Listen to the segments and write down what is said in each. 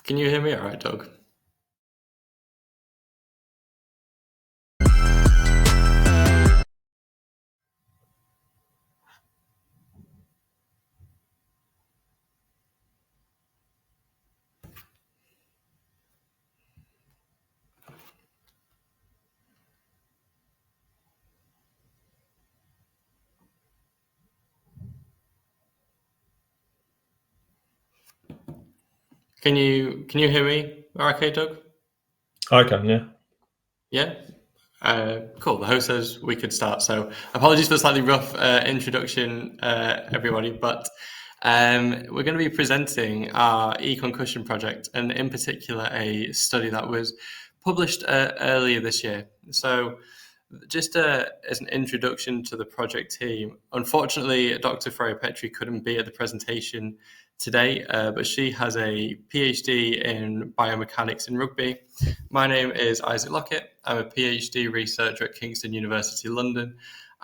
Can you hear me all right, Doug? Can you hear me? Okay, Doug? I can, yeah. Yeah? Cool. The host says we could start. So apologies for the slightly rough introduction, everybody, but we're going to be presenting our E-concussion project, and in particular a study that was published earlier this year. So just as an introduction to the project team, unfortunately, Dr. Freja Petrie couldn't be at the presentation today, but she has a PhD in biomechanics in rugby. My name is Isaac Lockett. I'm a PhD researcher at Kingston University, London,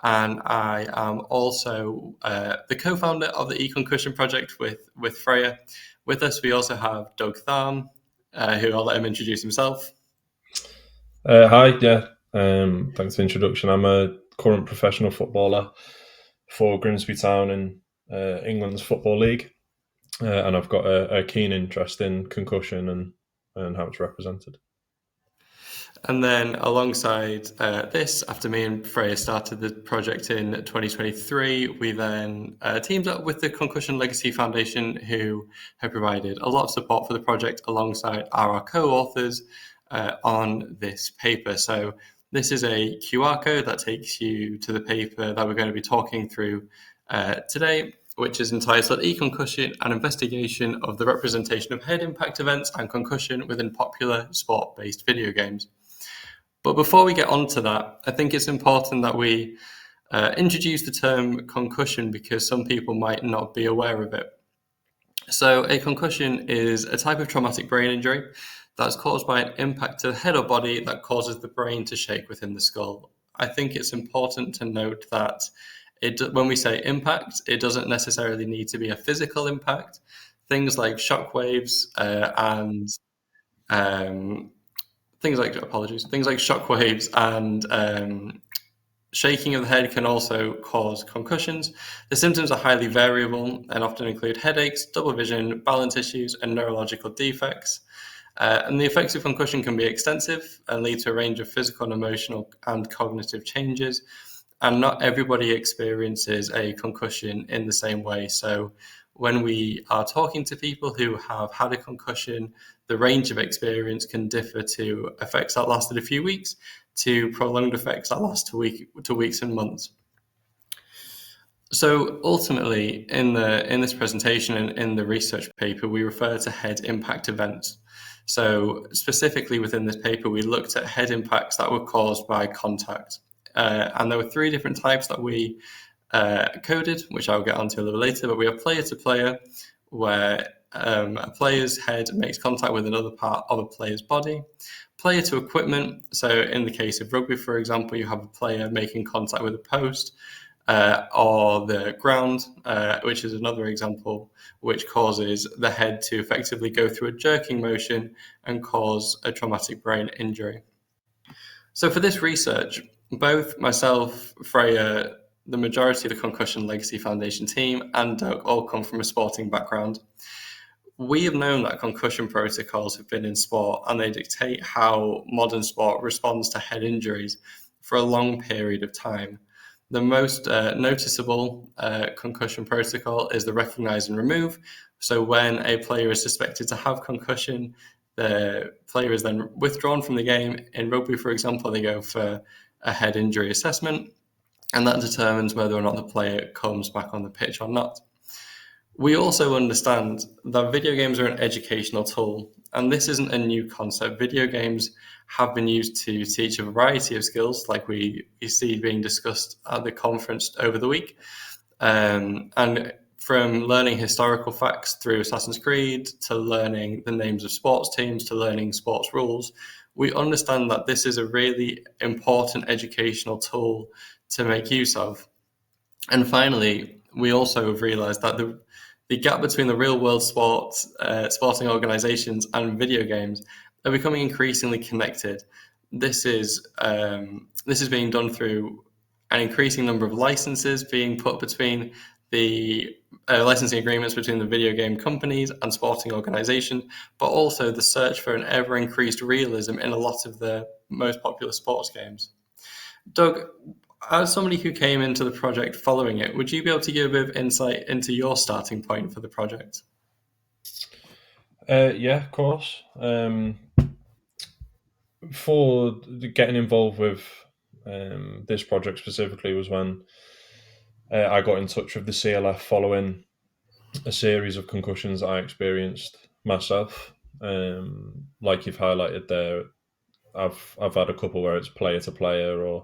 and I am also the co-founder of the E-concussion project with Freja. With us, we also have Doug Tharm, who I'll let him introduce himself. Hi, yeah. Thanks for the introduction. I'm a current professional footballer for Grimsby Town in England's Football League, and I've got a keen interest in concussion and how it's represented. And then alongside this, after me and Freja started the project in 2023, we then teamed up with the Concussion Legacy Foundation, who have provided a lot of support for the project alongside our co-authors on this paper. So this is a QR code that takes you to the paper that we're going to be talking through today, which is entitled E-concussion, an investigation of the representation of head impact events and concussion within popular sport-based video games. But before we get on to that, I think it's important that we introduce the term concussion because some people might not be aware of it. So a concussion is a type of traumatic brain injury that's caused by an impact to the head or body that causes the brain to shake within the skull. I think it's important to note that when we say impact, it doesn't necessarily need to be a physical impact. Things like shockwaves and things like shockwaves and shaking of the head can also cause concussions. The symptoms are highly variable and often include headaches, double vision, balance issues, and neurological defects. And the effects of concussion can be extensive and lead to a range of physical and emotional and cognitive changes. And not everybody experiences a concussion in the same way. So when we are talking to people who have had a concussion, the range of experience can differ to effects that lasted a few weeks to prolonged effects that last to weeks and months. So ultimately, in this presentation and in the research paper, we refer to head impact events. So specifically within this paper, we looked at head impacts that were caused by contact. And there were three different types that we coded, which I'll get onto a little later, but we have player to player, where a player's head makes contact with another part of a player's body. Player to equipment, so in the case of rugby, for example, you have a player making contact with a post or the ground, which is another example, which causes the head to effectively go through a jerking motion and cause a traumatic brain injury. So for this research, both myself, Freja, the majority of the Concussion Legacy Foundation team, and Doug all come from a sporting background. We have known that concussion protocols have been in sport and they dictate how modern sport responds to head injuries for a long period of time. The most noticeable concussion protocol is the recognize and remove. So when a player is suspected to have concussion, the player is then withdrawn from the game. In rugby, for example, they go for a head injury assessment, and that determines whether or not the player comes back on the pitch or not. We also understand that video games are an educational tool, and this isn't a new concept. Video games have been used to teach a variety of skills, like we see being discussed at the conference over the week. And from learning historical facts through Assassin's Creed to learning the names of sports teams to learning sports rules, we understand that this is a really important educational tool to make use of. And finally, we also have realized that the gap between the real world sporting organizations and video games are becoming increasingly connected. This is being done through an increasing number of licenses being put between the licensing agreements between the video game companies and sporting organizations, but also the search for an ever increased realism in a lot of the most popular sports games. Doug, as somebody who came into the project following it, would you be able to give a bit of insight into your starting point for the project? Yeah, of course. For getting involved with this project specifically was when I got in touch with the CLF following a series of concussions that I experienced myself. Like you've highlighted there, I've had a couple where it's player to player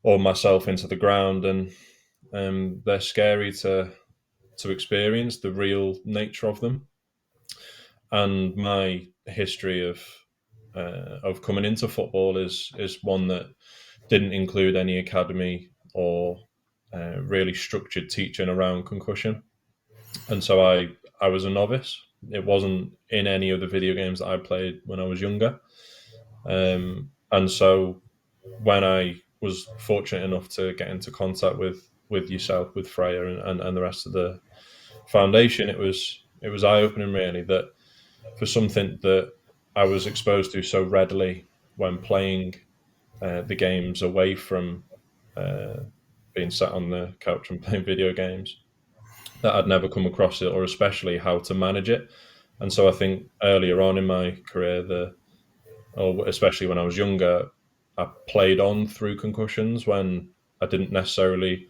or myself into the ground, and they're scary to experience the real nature of them. And my history of coming into football is one that didn't include any academy or really structured teaching around concussion, and so I was a novice. It wasn't in any of the video games that I played when I was younger, and so when I was fortunate enough to get into contact with yourself, with Freja, and the rest of the foundation, it was eye opening really, that for something that I was exposed to so readily when playing the games away from being sat on the couch and playing video games, that I'd never come across it, or especially how to manage it. And so I think earlier on in my career, or especially when I was younger, I played on through concussions when I didn't necessarily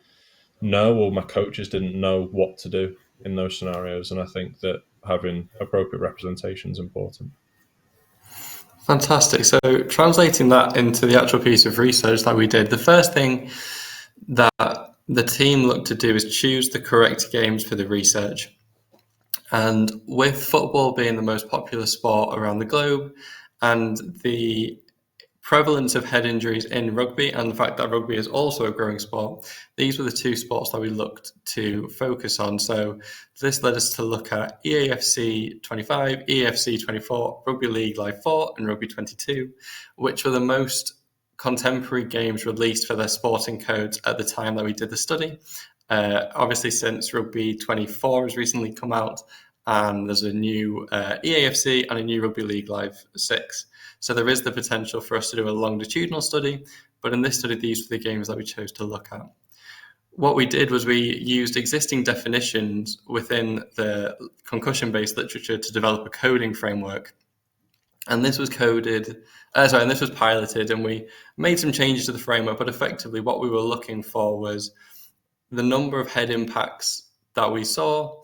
know, or my coaches didn't know what to do in those scenarios. And I think that having appropriate representation is important. Fantastic. So translating that into the actual piece of research that we did, the first thing that the team looked to do is choose the correct games for the research. And with football being the most popular sport around the globe, and the prevalence of head injuries in rugby, and the fact that rugby is also a growing sport, these were the two sports that we looked to focus on. So this led us to look at ERNC25, ERNC24, Rugby League Live 4, and Rugby 22, which were the most contemporary games released for their sporting codes at the time that we did the study. Obviously, since Rugby 24 has recently come out, and there's a new EAFC and a new Rugby League Live 6. So there is the potential for us to do a longitudinal study, but in this study, these were the games that we chose to look at. What we did was we used existing definitions within the concussion-based literature to develop a coding framework. And this was this was piloted, and we made some changes to the framework, but effectively what we were looking for was the number of head impacts that we saw.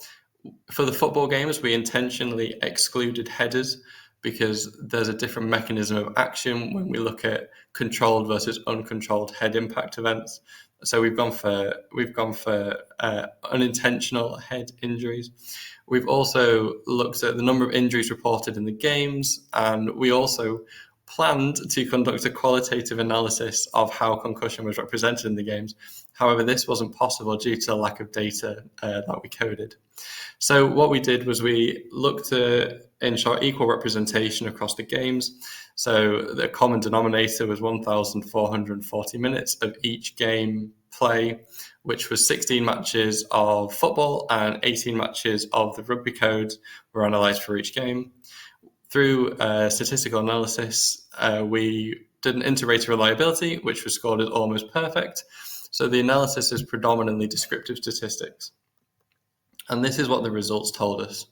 For the football games, we intentionally excluded headers because there's a different mechanism of action when we look at controlled versus uncontrolled head impact events. So we've gone for unintentional head injuries. We've also looked at the number of injuries reported in the games, and we also planned to conduct a qualitative analysis of how concussion was represented in the games. However, this wasn't possible due to the lack of data that we coded. So what we did was we looked to ensure equal representation across the games. So the common denominator was 1,440 minutes of each game play, which was 16 matches of football and 18 matches of the rugby code were analysed for each game. Through statistical analysis, we did an inter-rater reliability, which was scored as almost perfect. So the analysis is predominantly descriptive statistics. And this is what the results told us.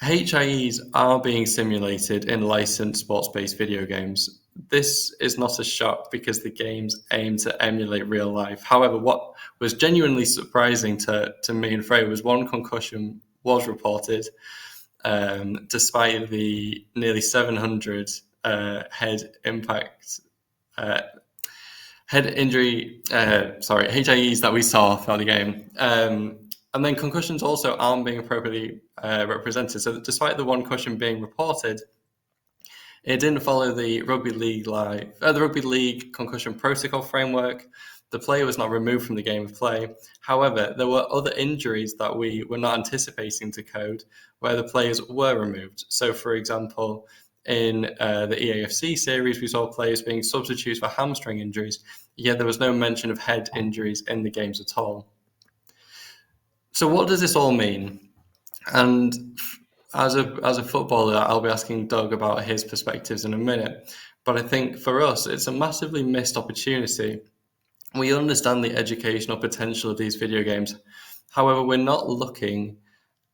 HIEs are being simulated in licensed sports-based video games. This is not a shock because the games aim to emulate real life. However, what was genuinely surprising to me and Freja was one concussion was reported, despite the nearly 700 head HIEs that we saw throughout the game. And then concussions also aren't being appropriately represented. So despite the one concussion being reported, it didn't follow the Rugby League concussion protocol framework. The player was not removed from the game of play. However, there were other injuries that we were not anticipating to code where the players were removed. So, for example, in the EAFC series, we saw players being substitutes for hamstring injuries, yet there was no mention of head injuries in the games at all. So what does this all mean? And as a footballer, I'll be asking Doug about his perspectives in a minute. But I think for us, it's a massively missed opportunity. We understand the educational potential of these video games. However, we're not looking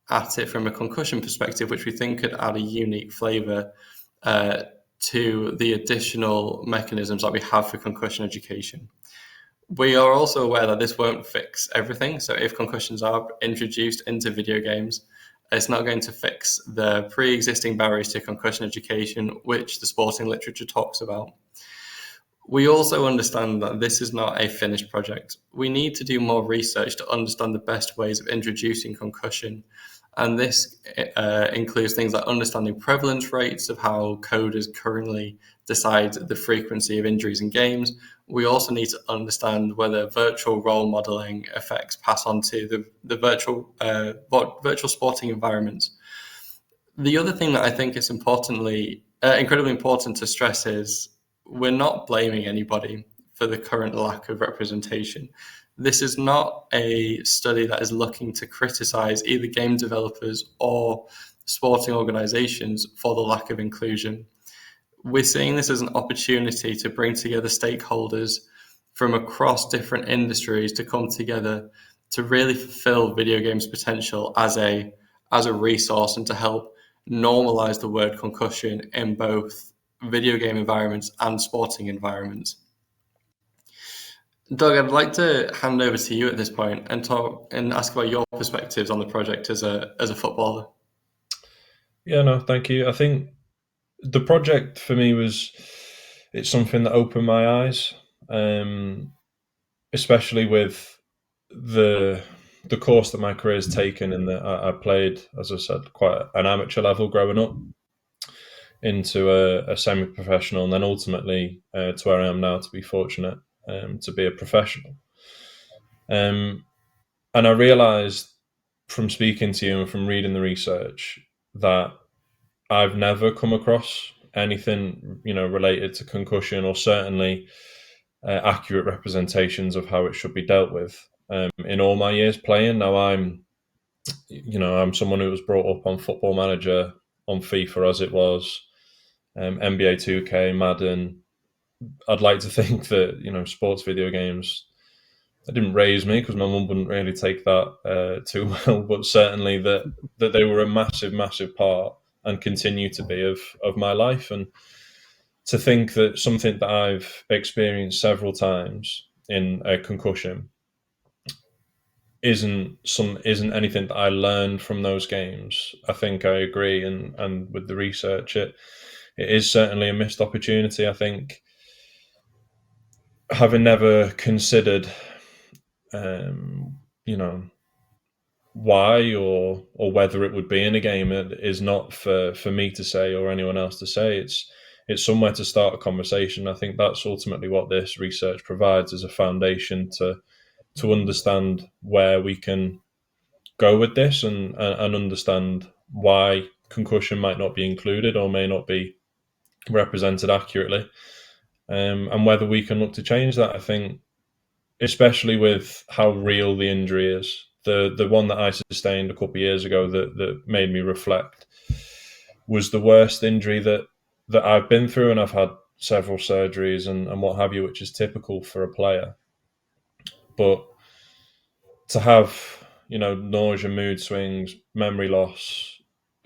at it from a concussion perspective, which we think could add a unique flavour to the additional mechanisms that we have for concussion education. We are also aware that this won't fix everything. So if concussions are introduced into video games, it's not going to fix the pre-existing barriers to concussion education, which the sporting literature talks about. We also understand that this is not a finished project. We need to do more research to understand the best ways of introducing concussion. And this includes things like understanding prevalence rates of how coders currently decide the frequency of injuries in games. We also need to understand whether virtual role modeling effects pass on to the virtual sporting environments. The other thing that I think is incredibly important to stress is we're not blaming anybody for the current lack of representation. This is not a study that is looking to criticize either game developers or sporting organizations for the lack of inclusion. We're seeing this as an opportunity to bring together stakeholders from across different industries to come together to really fulfill video games' potential as a resource and to help normalize the word concussion in both video game environments and sporting environments. Doug, I'd like to hand over to you at this point and talk and ask about your perspectives on the project as a footballer. Yeah, no, thank you. I think the project for me it's something that opened my eyes, especially with the course that my career has taken, and that I played, as I said, quite an amateur level growing up into a semi-professional, and then ultimately to where I am now, to be fortunate to be a professional. And I realised from speaking to you and from reading the research that I've never come across anything, related to concussion, or certainly accurate representations of how it should be dealt with in all my years playing. Now I'm someone who was brought up on Football Manager, on FIFA as it was, NBA 2K, Madden. I'd like to think that sports video games, they didn't raise me because my mum wouldn't really take that too well, but certainly that they were a massive part and continue to be of my life. And to think that something that I've experienced several times in a concussion isn't anything that I learned from those games, I think I agree. And with the research, it is certainly a missed opportunity. I think, having never considered, why or whether it would be in a game, it is not for me to say or anyone else to say. It's somewhere to start a conversation. I think that's ultimately what this research provides, as a foundation to understand where we can go with this, and understand why concussion might not be included or may not be represented accurately, and whether we can look to change that. I think, especially with how real the injury is. The one that I sustained a couple of years ago that made me reflect was the worst injury that I've been through, and I've had several surgeries and what have you, which is typical for a player. But to have, nausea, mood swings, memory loss,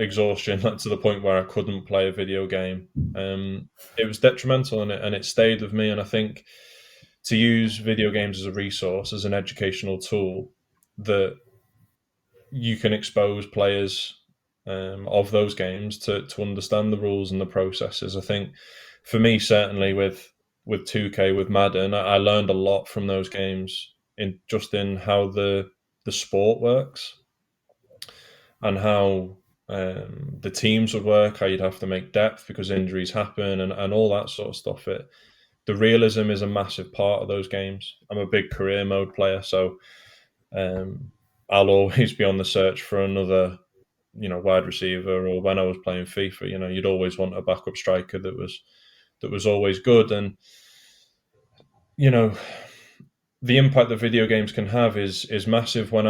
exhaustion, to the point where I couldn't play a video game, it was detrimental, and it stayed with me. And I think to use video games as a resource, as an educational tool, that you can expose players of those games to understand the rules and the processes. I think for me, certainly with 2K, with Madden, I learned a lot from those games in how the sport works, and how the teams would work, how you'd have to make depth because injuries happen, and all that sort of stuff. It the realism is a massive part of those games. I'm a big career mode player, so I'll always be on the search for another, wide receiver. Or when I was playing FIFA, you'd always want a backup striker that was always good. And the impact that video games can have is massive. When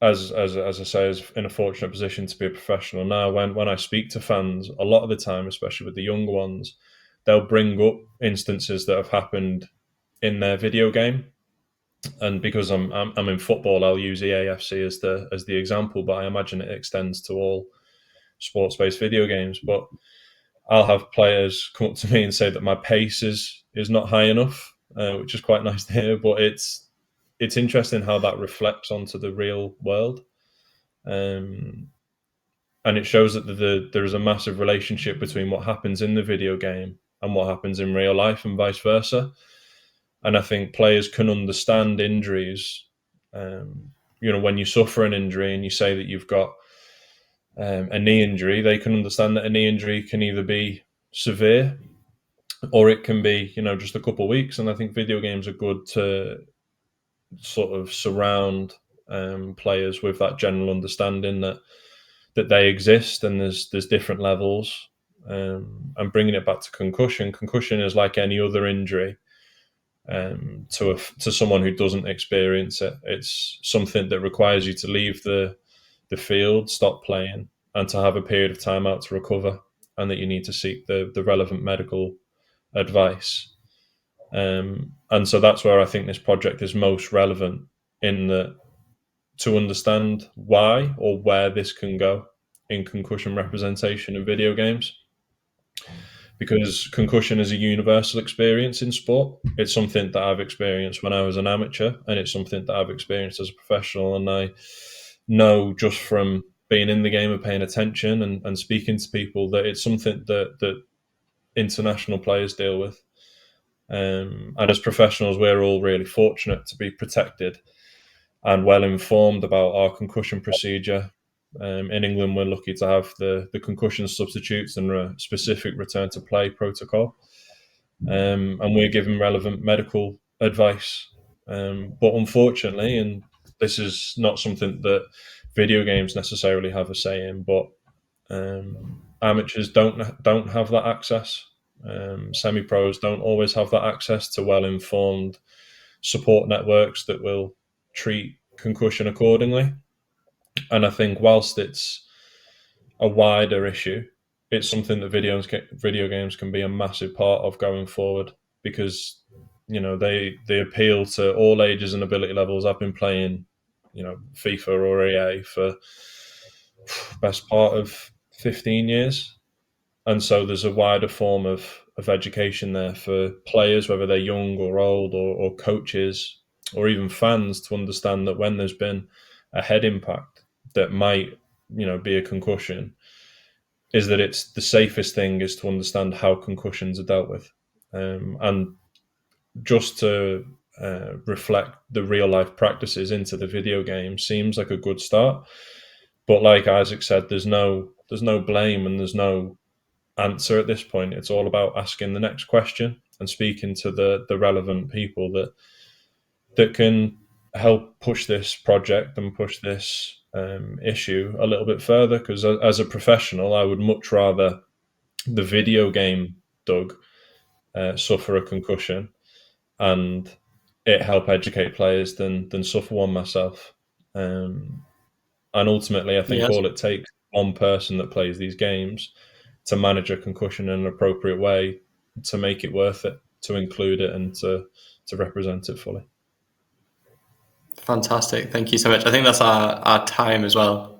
as I say, is in a fortunate position to be a professional now. When I speak to fans, a lot of the time, especially with the younger ones, they'll bring up instances that have happened in their video game. And because I'm in football, I'll use EAFC as the example, but I imagine it extends to all sports-based video games. But I'll have players come up to me and say that my pace is not high enough, which is quite nice to hear. But it's interesting how that reflects onto the real world, and it shows that there is a massive relationship between what happens in the video game and what happens in real life, and vice versa. And I think players can understand injuries. When you suffer an injury and you say that you've got a knee injury, they can understand that a knee injury can either be severe or it can be, just a couple of weeks. And I think video games are good to sort of surround players with that general understanding that they exist and there's different levels. And bringing it back to concussion is like any other injury. To someone who doesn't experience it, it's something that requires you to leave the field, stop playing, and to have a period of time out to recover, and that you need to seek the relevant medical advice. And so that's where I think this project is most relevant, in that to understand why or where this can go in concussion representation in video games. Because concussion is a universal experience in sport. It's something that I've experienced when I was an amateur, and it's something that I've experienced as a professional. And I know just from being in the game and paying attention and speaking to people that it's something that international players deal with. And as professionals, we're all really fortunate to be protected and well informed about our concussion procedure. In England, we're lucky to have the concussion substitutes and a specific return to play protocol. And we're given relevant medical advice. But unfortunately, and this is not something that video games necessarily have a say in, but amateurs don't have that access. Semi-pros don't always have that access to well-informed support networks that will treat concussion accordingly. And I think whilst it's a wider issue, it's something that video games can be a massive part of going forward, because they appeal to all ages and ability levels. I've been playing FIFA or EA for best part of 15 years, and so there's a wider form of education there for players, whether they're young or old, or coaches or even fans, to understand that when there's been a head impact that might be a concussion, is that it's the safest thing is to understand how concussions are dealt with, and just to reflect the real life practices into the video game seems like a good start. But like Isaac said, there's no blame and there's no answer at this point. It's all about asking the next question and speaking to the relevant people that can help push this project and push this issue a little bit further. Because as a professional, I would much rather the video game Doug suffer a concussion and it help educate players than suffer one myself. And ultimately, I think all it takes one person that plays these games to manage a concussion in an appropriate way to make it worth it, to include it and to represent it fully. Fantastic. Thank you so much. I think that's our time as well.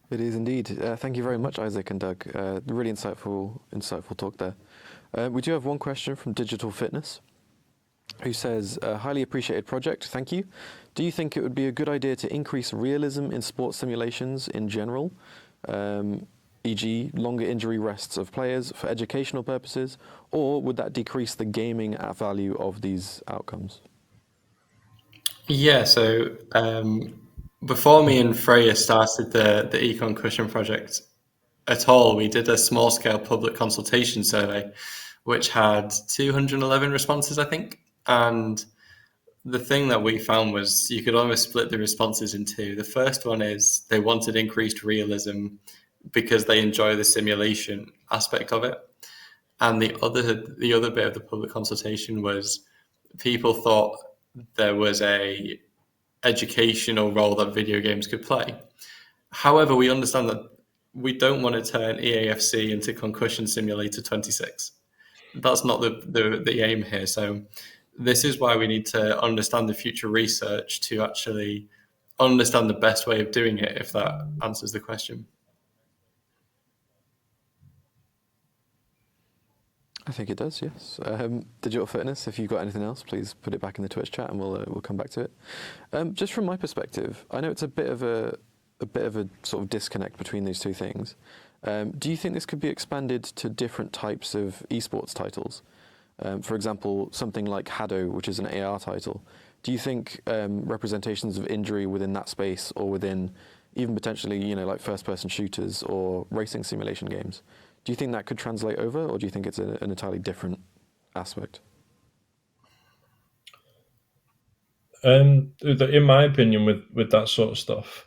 It is indeed. Thank you very much, Isaac and Doug. Really insightful talk there. We do have one question from Digital Fitness, who says, highly appreciated project, thank you. Do you think it would be a good idea to increase realism in sports simulations in general, e.g. longer injury rests of players for educational purposes, or would that decrease the gaming value of these outcomes? Yeah, so before me and Freja started the E-concussion project, at all, we did a small-scale public consultation survey, which had 211 responses, I think. And the thing that we found was you could almost split the responses in two. The first one is they wanted increased realism because they enjoy the simulation aspect of it. And the other bit of the public consultation was people thought there was a educational role that video games could play. However, we understand that we don't want to turn EAFC into Concussion Simulator 26. That's not the aim here. So this is why we need to understand the future research to actually understand the best way of doing it, if that answers the question. I think it does, yes. Digital fitness, if you've got anything else, please put it back in the Twitch chat and we'll come back to it. Just from my perspective, I know it's a bit of a sort of disconnect between these two things. Do you think this could be expanded to different types of esports titles? For example, something like Hado, which is an AR title. Do you think representations of injury within that space, or within even potentially, like first-person shooters or racing simulation games, do you think that could translate over, or do you think it's an entirely different aspect? In my opinion, with that sort of stuff,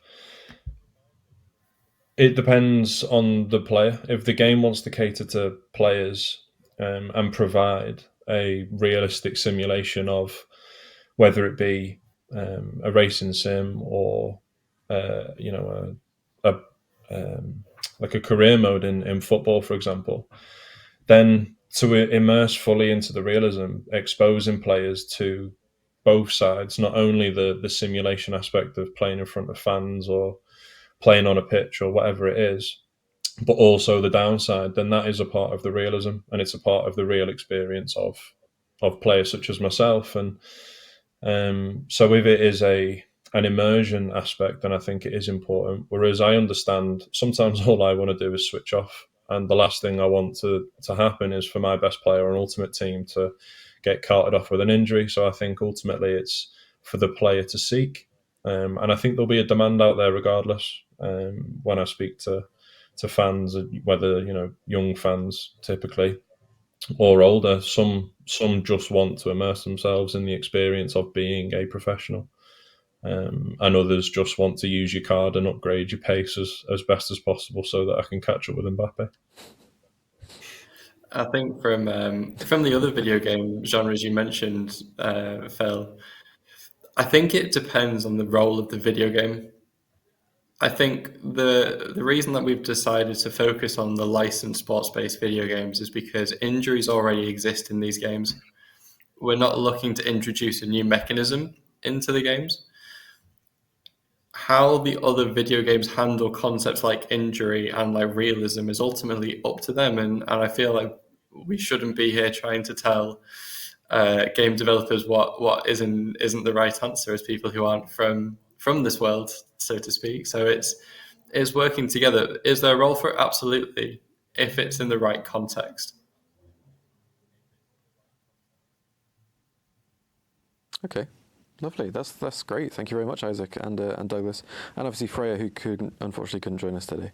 it depends on the player. If the game wants to cater to players and provide a realistic simulation of whether it be a racing sim or like a career mode in football, for example, then to immerse fully into the realism, exposing players to both sides, not only the simulation aspect of playing in front of fans or playing on a pitch or whatever it is, but also the downside, then that is a part of the realism, and it's a part of the real experience of players such as myself. And so if it is an immersion aspect, then I think it is important. Whereas I understand sometimes all I want to do is switch off, and the last thing I want to happen is for my best player on Ultimate Team to get carted off with an injury. So I think ultimately it's for the player to seek, and I think there'll be a demand out there regardless. When I speak to fans, whether young fans typically or older, some just want to immerse themselves in the experience of being a professional, and others just want to use your card and upgrade your pace as best as possible so that I can catch up with Mbappe. I think from the other video game genres you mentioned, Phil, I think it depends on the role of the video game. I think the reason that we've decided to focus on the licensed sports-based video games is because injuries already exist in these games. We're not looking to introduce a new mechanism into the games. How the other video games handle concepts like injury and like realism is ultimately up to them, and I feel like we shouldn't be here trying to tell game developers what isn't the right answer as people who aren't from this world, so to speak. So it's working together. Is there a role for it? Absolutely, if it's in the right context. Okay, lovely. That's great. Thank you very much, Isaac and Douglas, and obviously Freya, who unfortunately couldn't join us today.